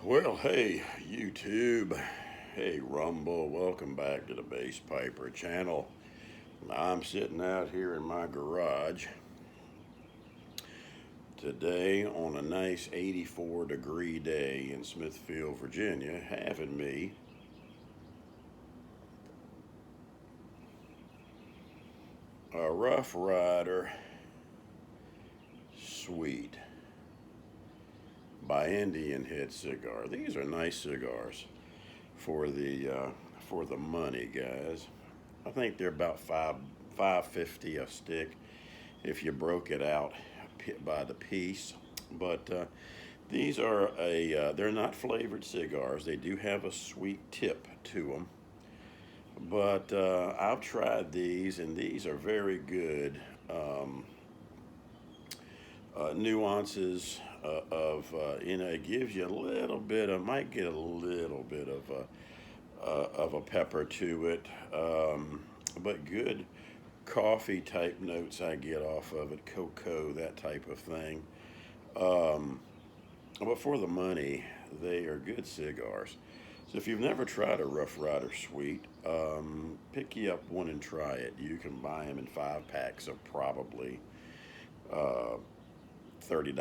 Well, hey, YouTube. Hey, Rumble. Welcome back to the Bass Piper channel. I'm sitting out here in my garage today on a nice 84-degree day in Smithfield, Virginia, having me a Rough Rider Sweet by Indian Head Cigar. These are nice cigars for the money, guys. I think they're about $5.50 a stick if you broke it out by the piece. But these are they're not flavored cigars. They do have a sweet tip to them. But I've tried these, and these are very good. Nuances it gives you a little bit of, might get a little bit of a pepper to it, but good coffee type notes I get off of it, cocoa, that type of thing. Um, but for the money, they are good cigars. So if you've never tried a Rough Rider Sweet, pick you up one and try it. You can buy them in 5 packs of probably uh, $30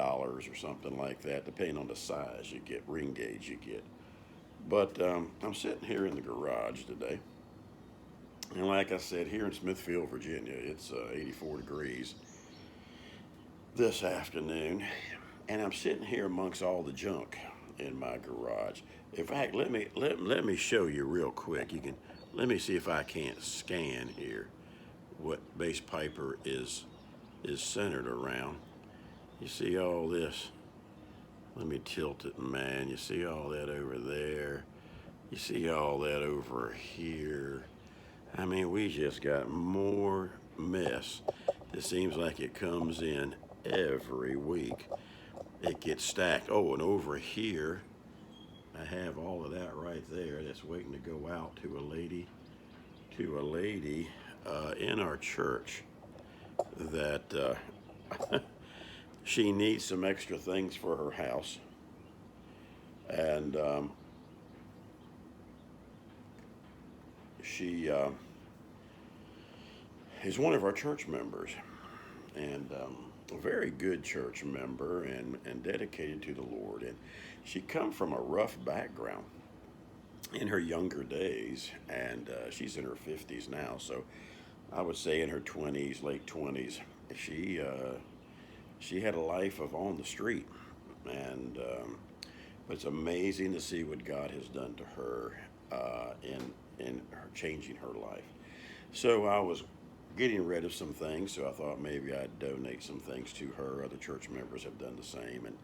or something like that, depending on the size you get, ring gauge you get. But I'm sitting here in the garage today, and like I said, here in Smithfield, Virginia, it's 84 degrees this afternoon, and I'm sitting here amongst all the junk in my garage. In fact, let me show you real quick. You can let me see if I can't scan here what Bass Piper is centered around. You see all this? Let me tilt it, man. You see all that over there? You see all that over here? I mean, we just got more mess. It seems like it comes in every week. It gets stacked. Oh, and over here, I have all of that right there. That's waiting to go out to a lady in our church that she needs some extra things for her house, and she is one of our church members, and a very good church member, and dedicated to the Lord. And she come from a rough background in her younger days, and she's in her 50s now. So I would say in her 20s, late 20s, she she had a life of on the street, and but it's amazing to see what God has done to her in her changing her life. So I was getting rid of some things, so I thought maybe I'd donate some things to her. Other church members have done the same, and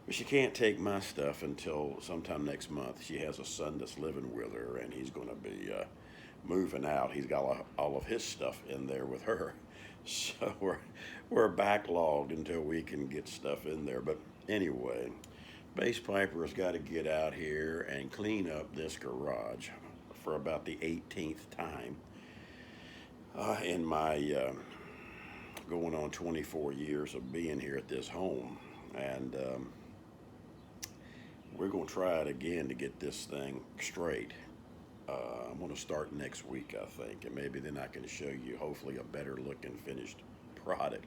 but she can't take my stuff until sometime next month. She has a son that's living with her, and he's going to be moving out. He's got all of his stuff in there with her, so we're backlogged until we can get stuff in there. But anyway, Bass Piper's got to get out here and clean up this garage for about the 18th time in my going on 24 years of being here at this home. And we're going to try it again to get this thing straight. I'm going to start next week, I think, and maybe then I can show you hopefully a better looking finished product.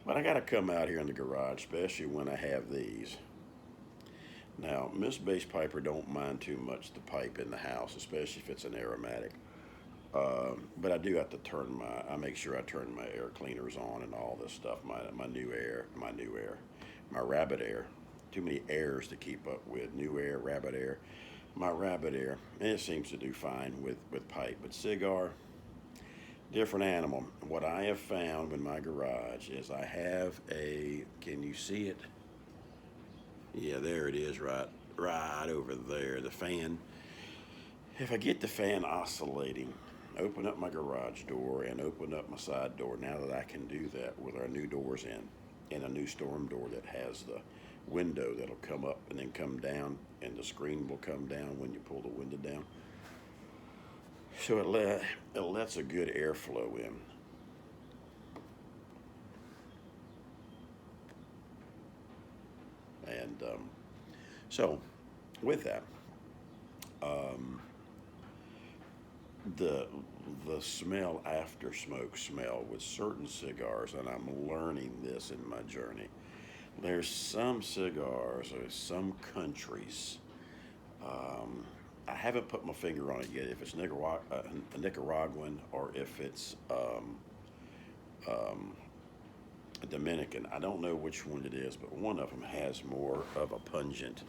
But I got to come out here in the garage, especially when I have these. Now, Miss Bass Piper don't mind too much the pipe in the house, especially if it's an aromatic. But I do have to I make sure I turn my air cleaners on and all this stuff. My rabbit air. Too many airs to keep up with. New air, rabbit air. My rabbit air, and it seems to do fine with pipe. But cigar, different animal. What I have found in my garage is I have can you see it? Yeah, there it is, right over there, the fan. If I get the fan oscillating, open up my garage door and open up my side door, now that I can do that with our new doors and a new storm door that has the window that'll come up and then come down, and the screen will come down when you pull the window down. So it lets a good airflow in. And so with that, um, the the smell after smoke smell with certain cigars, and I'm learning this in my journey. There's some cigars or some countries. Um, I haven't put my finger on it yet. If it's Nicaraguan or if it's um, Dominican, I don't know which one it is, but one of them has more of a pungent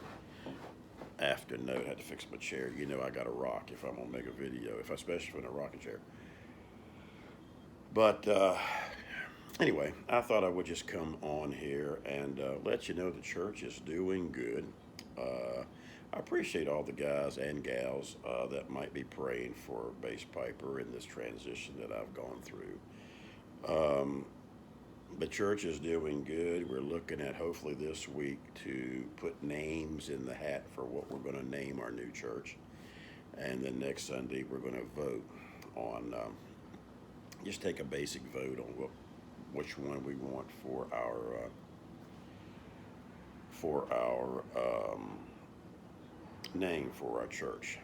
after note. I had to fix my chair. You know, I got to rock if I'm gonna make a video, if I especially in a rocking chair. But anyway, I thought I would just come on here and let you know the church is doing good. I appreciate all the guys and gals that might be praying for Bass Piper in this transition that I've gone through. Um, the church is doing good. We're looking at hopefully this week to put names in the hat for what we're going to name our new church. And then next Sunday, we're going to vote on, just take a basic vote on which one we want for our name for our church.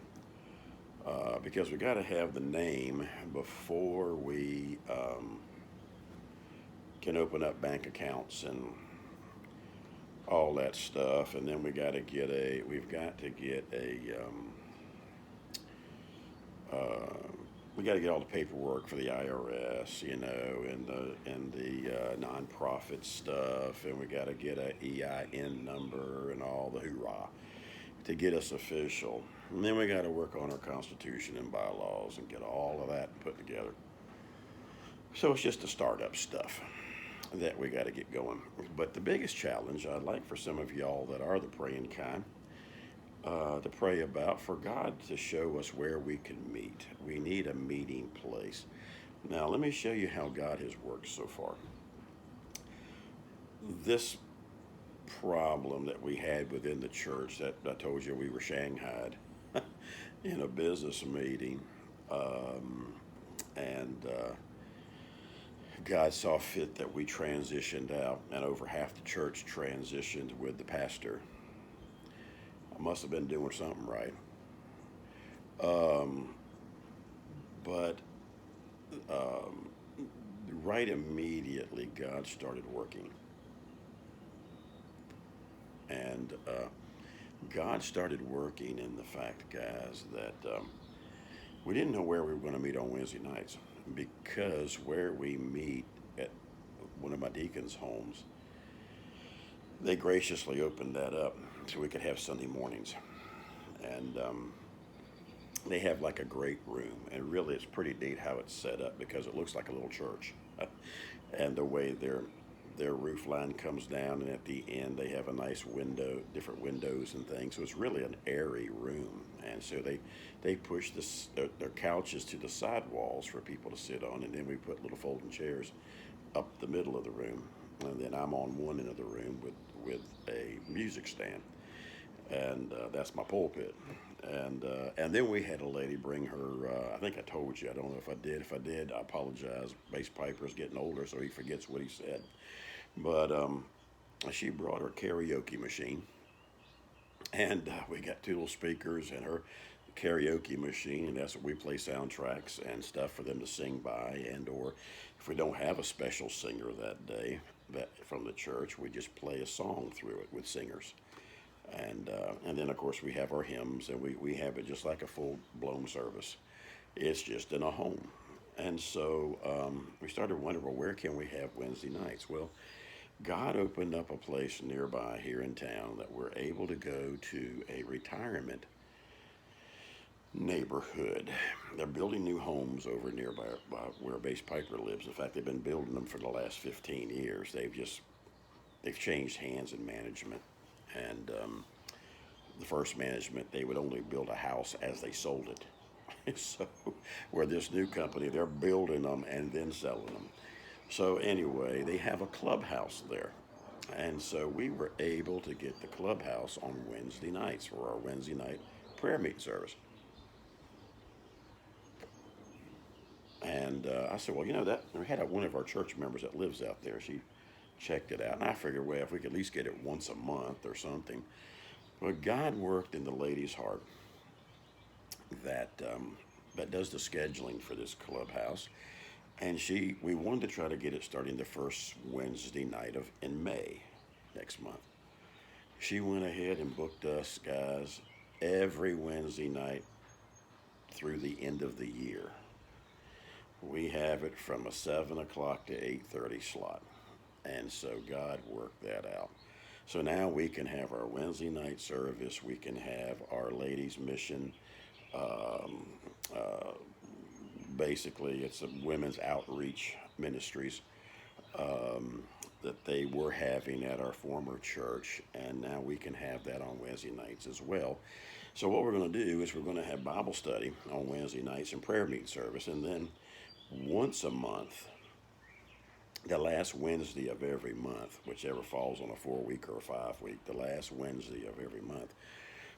Because we got to have the name before we can open up bank accounts and all that stuff, and then we've got to get we got to get all the paperwork for the IRS, you know, and the nonprofit stuff, and we got to get a EIN number and all the hoorah to get us official. And then we got to work on our constitution and bylaws and get all of that put together. So it's just the startup stuff that we got to get going. But the biggest challenge I'd like for some of y'all that are the praying kind to pray about for God to show us where we can meet. We need a meeting place. Now, let me show you how God has worked so far. This problem that we had within the church that I told you we were shanghaied in a business meeting, and God saw fit that we transitioned out, and over half the church transitioned with the pastor. I must have been doing something right. Um, but um, right immediately, God started working. And God started working in the fact, guys, that we didn't know where we were going to meet on Wednesday nights because where we meet at one of my deacons' homes, they graciously opened that up so we could have Sunday mornings. And they have like a great room, and really it's pretty neat how it's set up because it looks like a little church. And the way their roof line comes down, and at the end they have a nice window, different windows and things. So it's really an airy room, and so they push their couches to the side walls for people to sit on, and then we put little folding chairs up the middle of the room, and then I'm on one end of the room with a music stand, and that's my pulpit. And then we had a lady bring her. I think I told you. I don't know if I did. If I did, I apologize. Bass Piper's getting older, so he forgets what he said. But she brought her karaoke machine, and we got two little speakers and her karaoke machine, and that's what we play soundtracks and stuff for them to sing by. And or if we don't have a special singer that day that from the church, we just play a song through it with singers. And then of course we have our hymns, and we have it just like a full blown service. It's just in a home. And so we started wondering, well, where can we have Wednesday nights? Well, God opened up a place nearby here in town that we're able to go to a retirement neighborhood. They're building new homes over nearby where Bass Piper lives. In fact, they've been building them for the last 15 years. They've changed hands in management, and the first management, they would only build a house as they sold it. So, where this new company, they're building them and then selling them. So anyway, they have a clubhouse there. And so we were able to get the clubhouse on Wednesday nights for our Wednesday night prayer meeting service. And I said, well, that we had one of our church members that lives out there. She checked it out, and I figured, well, if we could at least get it once a month or something. Well, God worked in the lady's heart that that does the scheduling for this clubhouse, and we wanted to try to get it starting the first Wednesday night of in May next month. She went ahead and booked us guys every Wednesday night through the end of the year. We have it from a 7 o'clock to 8:30 slot, and so God worked that out. So now we can have our Wednesday night service. We can have our ladies' mission. Um, uh, Basically, it's a women's outreach ministries um, that they were having at our former church, and now we can have that on Wednesday nights as well. So what we're going to do is we're going to have Bible study on Wednesday nights and prayer meeting service, and then once a month, the last Wednesday of every month, whichever falls on a 4 week or a 5 week, the last Wednesday of every month,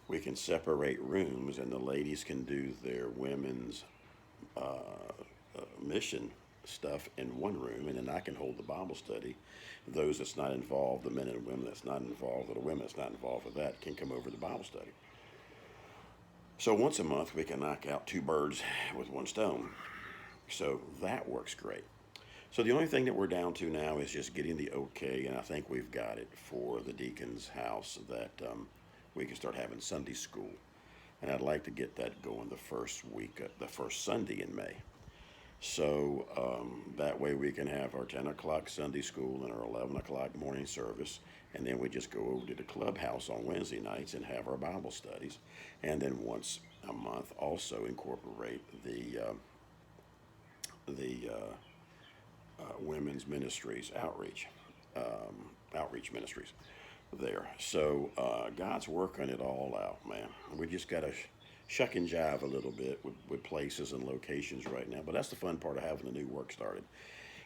we can separate rooms, and the ladies can do their women's mission stuff in one room, and then I can hold the Bible study. Those that's not involved, the men and women that's not involved, or the women that's not involved with that, can come over to the Bible study. So once a month, we can knock out two birds with one stone. So that works great. So the only thing that we're down to now is just getting the okay, and I think we've got it for the deacon's house that we can start having Sunday school. And I'd like to get that going the first week, the first Sunday in May. So that way we can have our 10 o'clock Sunday school and our 11 o'clock morning service. And then we just go over to the clubhouse on Wednesday nights and have our Bible studies. And then once a month also incorporate the women's ministries outreach ministries there. So God's working it all out, man. We just got to shuck and jive a little bit with places and locations right now. But that's the fun part of having the new work started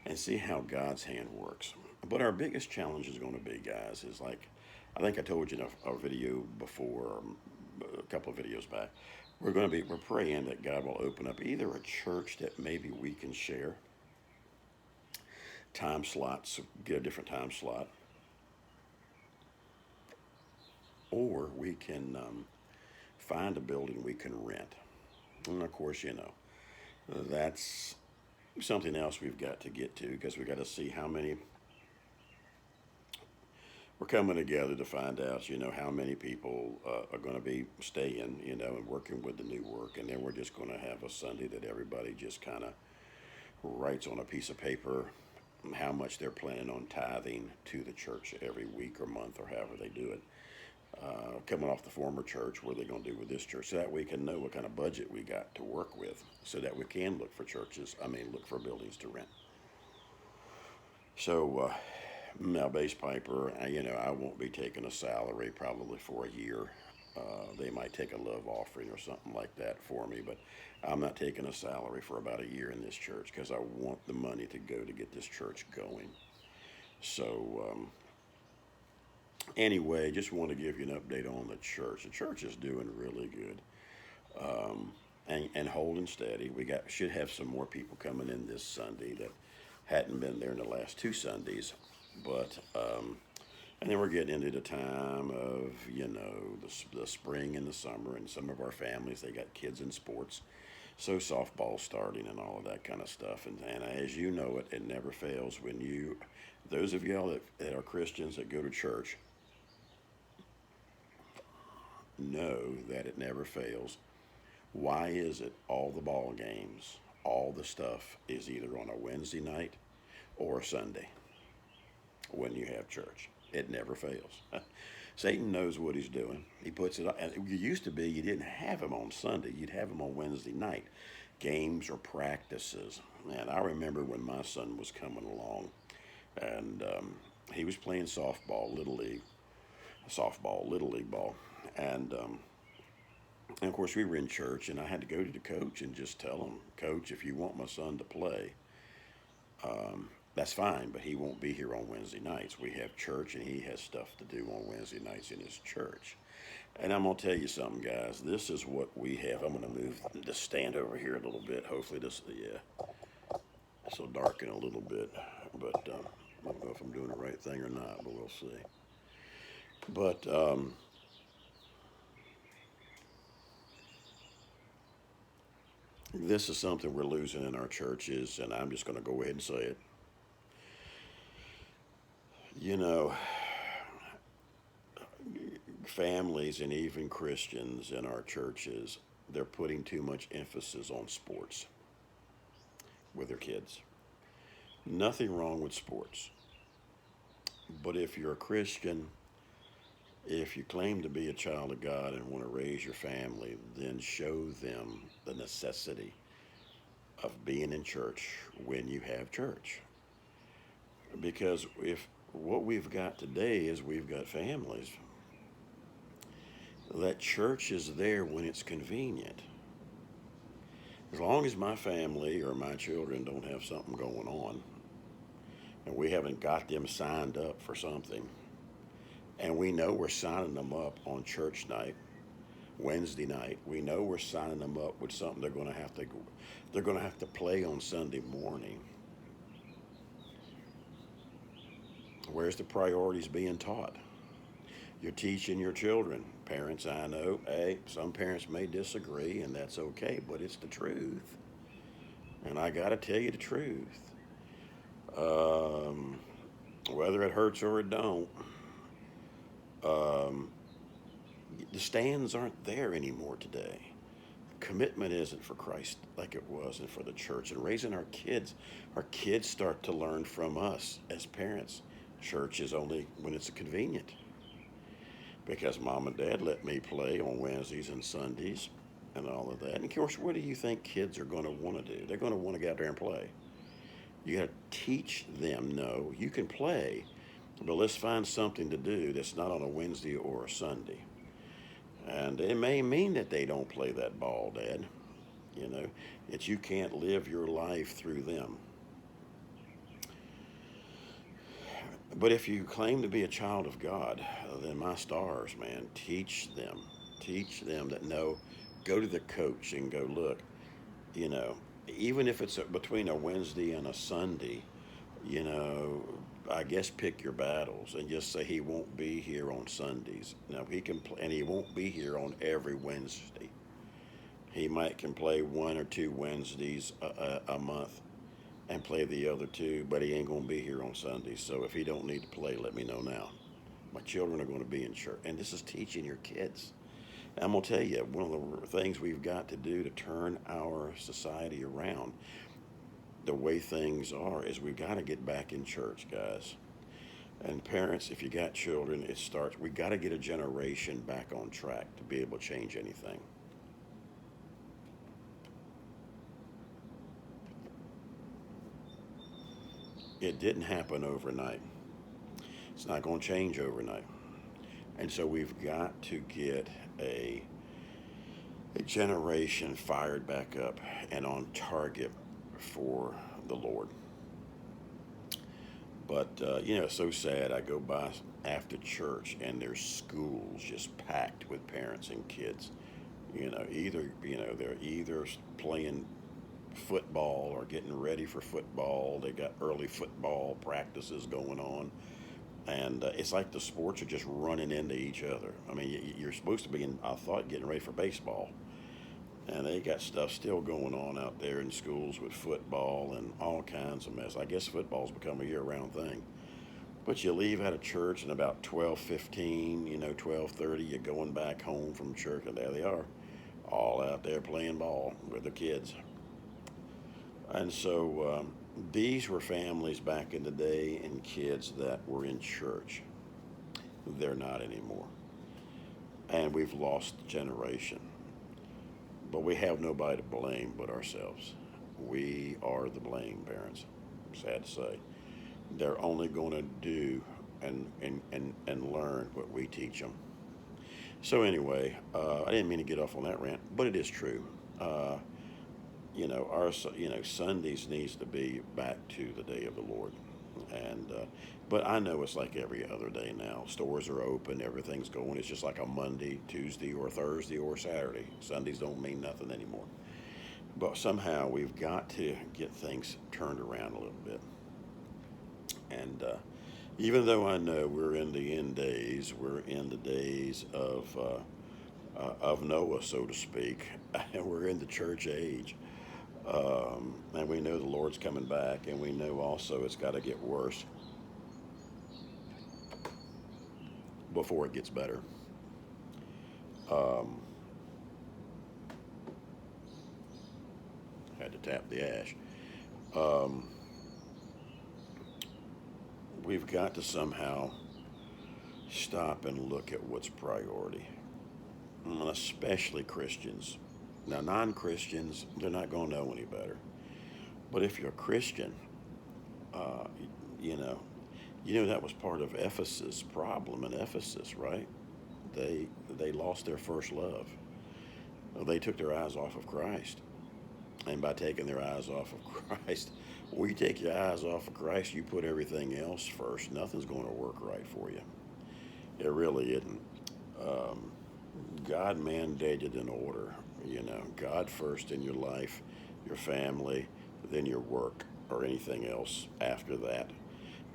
and see how God's hand works. But our biggest challenge is going to be, guys, is like I think I told you in a video before, a couple of videos back. We're praying that God will open up either a church that maybe we can share time slots, get a different time slot, or we can find a building we can rent. And of course, that's something else we've got to get to because we've got to see how many we're coming together to find out, how many people are going to be staying, and working with the new work. And then we're just going to have a Sunday that everybody just kind of writes on a piece of paper how much they're planning on tithing to the church every week or month or however they do it. Coming off the former church, what are they going to do with this church? So that we can know what kind of budget we got to work with so that we can look for look for buildings to rent. So now, Bass Piper, I won't be taking a salary probably for a year. They might take a love offering or something like that for me, but I'm not taking a salary for about a year in this church because I want the money to go to get this church going. So, anyway, just want to give you an update on the church. The church is doing really good and holding steady. Should have some more people coming in this Sunday that hadn't been there in the last two Sundays, but and then we're getting into the time of the spring and the summer, and some of our families they got kids in sports, so softball starting and all of that kind of stuff. And as you know it never fails when those of y'all that are Christians that go to church know that it never fails. Why is it all the ball games, all the stuff is either on a Wednesday night or a Sunday when you have church? It never fails. Satan knows what he's doing. He puts it on. And it used to be you didn't have him on Sunday. You'd have him on Wednesday night, games or practices. And I remember when my son was coming along, and he was playing little league ball, and of course we were in church, and I had to go to the coach and just tell him, Coach, if you want my son to play, that's fine, but he won't be here on Wednesday nights. We have church, and he has stuff to do on Wednesday nights in his church. And I'm going to tell you something, guys. This is what we have. I'm going to move the stand over here a little bit. Hopefully this will darken a little bit. But I don't know if I'm doing the right thing or not, but we'll see. But This is something we're losing in our churches, and I'm just going to go ahead and say it. You know, families and even Christians in our churches, they're putting too much emphasis on sports with their kids. Nothing wrong with sports, but if you're a Christian, if you claim to be a child of God and want to raise your family, then show them the necessity of being in church when you have church. Because if what we've got today is we've got families, that church is there when it's convenient. As long as my family or my children don't have something going on, and we haven't got them signed up for something, and we know we're signing them up on church night, Wednesday night, we know we're signing them up with something they're going to have to play on Sunday morning. Where's the priorities being taught? You're teaching your children. Parents, I know, hey, some parents may disagree, and that's okay, but it's the truth. And I got to tell you the truth. Um, Whether it hurts or it don't, um, the stands aren't there anymore today. Commitment isn't for Christ like it was and for the church. And raising our kids start to learn from us as parents. Church is only when it's convenient because mom and dad let me play on Wednesdays and Sundays and all of that. And of course, what do you think kids are going to want to do? They're going to want to get out there and play. You got to teach them, no, you can play, but let's find something to do that's not on a Wednesday or a Sunday. And it may mean that they don't play that ball, Dad. You know, that you can't live your life through them. But if you claim to be a child of God, then my stars, man, teach them. Teach them that no, go to the coach and go, look, you know, even if it's between a Wednesday and a Sunday, you know, I guess pick your battles and just say he won't be here on Sundays. Now he can play, and he won't be here on every Wednesday. He might can play one or two Wednesdays a month and play the other two, but he ain't gonna be here on Sundays. So if he don't need to play, let me know now. My children are going to be in church, and this is teaching your kids. I'm gonna tell you, one of the things we've got to do to turn our society around the way things are is we've got to get back in church, guys. And parents, if you got children, it starts. We got to get a generation back on track to be able to change anything. It didn't happen overnight. It's not going to change overnight. And so we've got to get a generation fired back up and on target for the Lord. But you know, it's so sad. I go by after church and there's schools just packed with parents and kids. They're either playing football or getting ready for football. They got early football practices going on, and it's like the sports are just running into each other. I mean, you're supposed to be in, I thought, getting ready for baseball, and they got stuff still going on out there in schools with football and all kinds of mess. I guess football's become a year-round thing. But you leave out of church and about 12:15, 12:30, you're going back home from church, and there they are, all out there playing ball with the kids. And so these were families back in the day and kids that were in church. They're not anymore. And we've lost the generation. But we have nobody to blame but ourselves. We are the blame parents. Sad to say. They're only going to do and learn what we teach them. So anyway, I didn't mean to get off on that rant, but it is true. Uh, our Sundays needs to be back to the day of the Lord, and but I know it's like every other day now. Stores are open, everything's going. It's just like a Monday, Tuesday, or Thursday, or Saturday. Sundays don't mean nothing anymore. But somehow we've got to get things turned around a little bit. And even though I know we're in the end days, we're in the days of Noah, so to speak, and we're in the church age. And we know the Lord's coming back, and we know also it's got to get worse before it gets better. Um, Had to tap the ash. Um, we've got to somehow stop and look at what's priority, and especially Christians. Now, non Christians, they're not going to know any better. But if you're a Christian, uh, you know, that was part of Ephesus' problem in Ephesus, right? They they lost their first love. They took their eyes off of Christ, and by taking their eyes off of Christ, when you take your eyes off of Christ, you put everything else first. Nothing's going to work right for you. It really isn't. Um, God mandated an order. God first in your life, your family, then your work or anything else after that.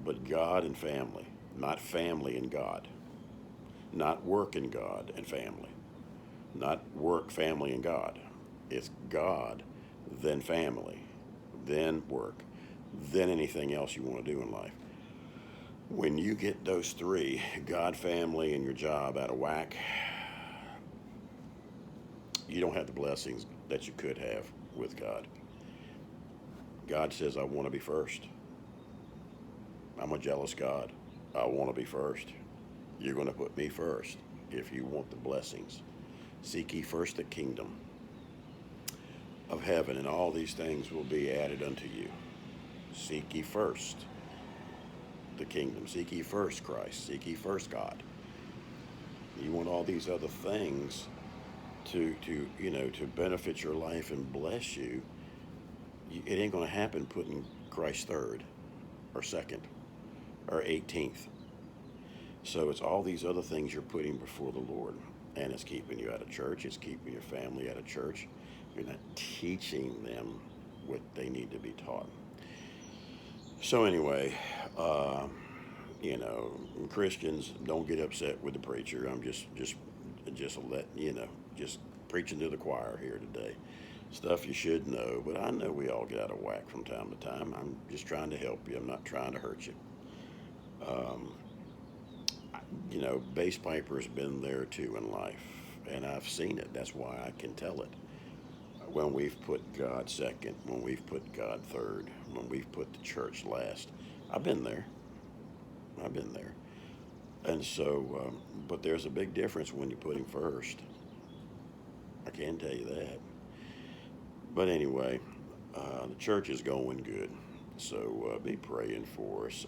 But God and family, not family and God, not work and God and family, not work, family, and God. It's God, then family, then work, then anything else you want to do in life. When you get those three, God, family, and your job, out of whack, you don't have the blessings that you could have with God. God says, I want to be first. I'm a jealous God. I want to be first. You're going to put me first if you want the blessings. Seek ye first the kingdom of heaven, and all these things will be added unto you. Seek ye first the kingdom. Seek ye first Christ. Seek ye first God. You want all these other things to benefit your life and bless you. It ain't going to happen putting Christ third or second or 18th. So it's all these other things you're putting before the Lord, and it's keeping you out of church. It's keeping your family out of church. You're not teaching them what they need to be taught. So anyway, uh, Christians, don't get upset with the preacher. I'm just preaching to the choir here today. Stuff you should know, but I know we all get out of whack from time to time. I'm just trying to help you. I'm not trying to hurt you. Um, Bass Piper's been there too in life, and I've seen it. That's why I can tell it. When we've put God second, when we've put God third, when we've put the church last. I've been there. I've been there. And so, but there's a big difference when you put Him first. I can tell you that. But anyway, the church is going good. So be praying for us.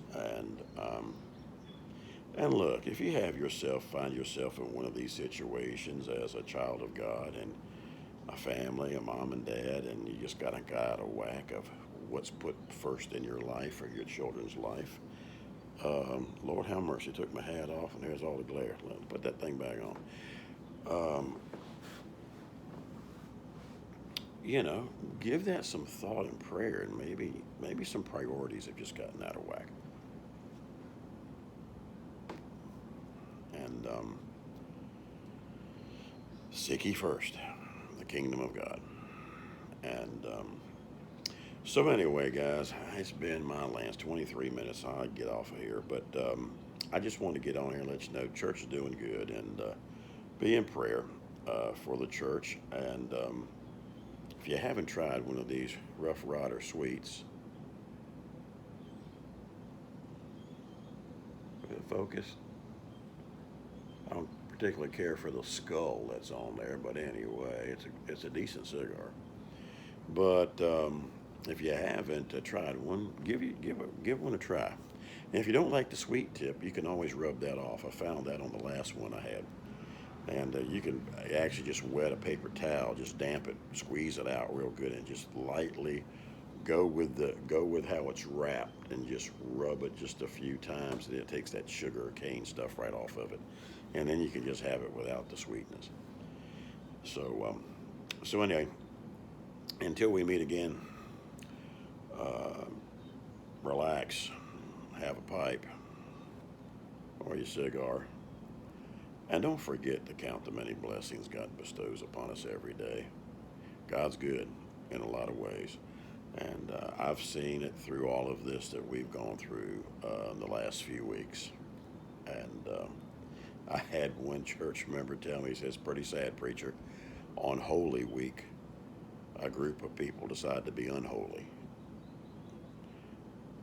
And look, if you find yourself in one of these situations as a child of God and a family, a mom and dad, and you just got out of whack of what's put first in your life or your children's life. Lord have mercy, took my hat off and there's all the glare. Let's put that thing back on. Um, Give that some thought and prayer, and maybe some priorities have just gotten out of whack. And seek ye first the kingdom of God. And so anyway, guys, it's been my last 23 minutes. I'll get off of here, but I just want to get on here and let you know church is doing good, and be in prayer for the church. And if you haven't tried one of these Rough Rider sweets, focus. I don't particularly care for the skull that's on there, but anyway, it's a decent cigar. But if you haven't tried one, give one a try. And if you don't like the sweet tip, you can always rub that off. I found that on the last one I had, and you can actually just wet a paper towel, just damp it, squeeze it out real good, and just lightly go with how it's wrapped, and just rub it just a few times, and it takes that sugar or cane stuff right off of it, and then you can just have it without the sweetness. So anyway, until we meet again, uh, relax, have a pipe or your cigar, and don't forget to count the many blessings God bestows upon us every day. God's good. in a lot of ways. And I've seen it through all of this that we've gone through in the last few weeks. And I had one church member tell me, he says, pretty sad, preacher. On Holy Week, a group of people decide to be unholy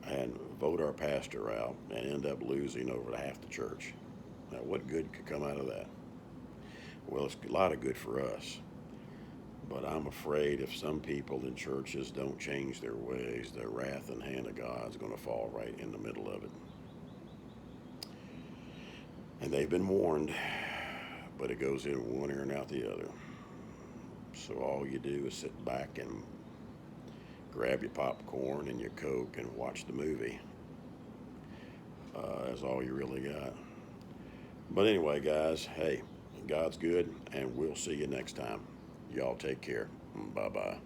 and vote our pastor out and end up losing over half the church. Now, what good could come out of that? Well, it's a lot of good for us. But I'm afraid if some people in churches don't change their ways, the wrath and hand of God's going to fall right in the middle of it. And they've been warned, but it goes in one ear and out the other. So all you do is sit back and grab your popcorn and your Coke and watch the movie. That's all you really got. But anyway, guys, hey, God's good, and we'll see you next time. Y'all take care. Bye-bye.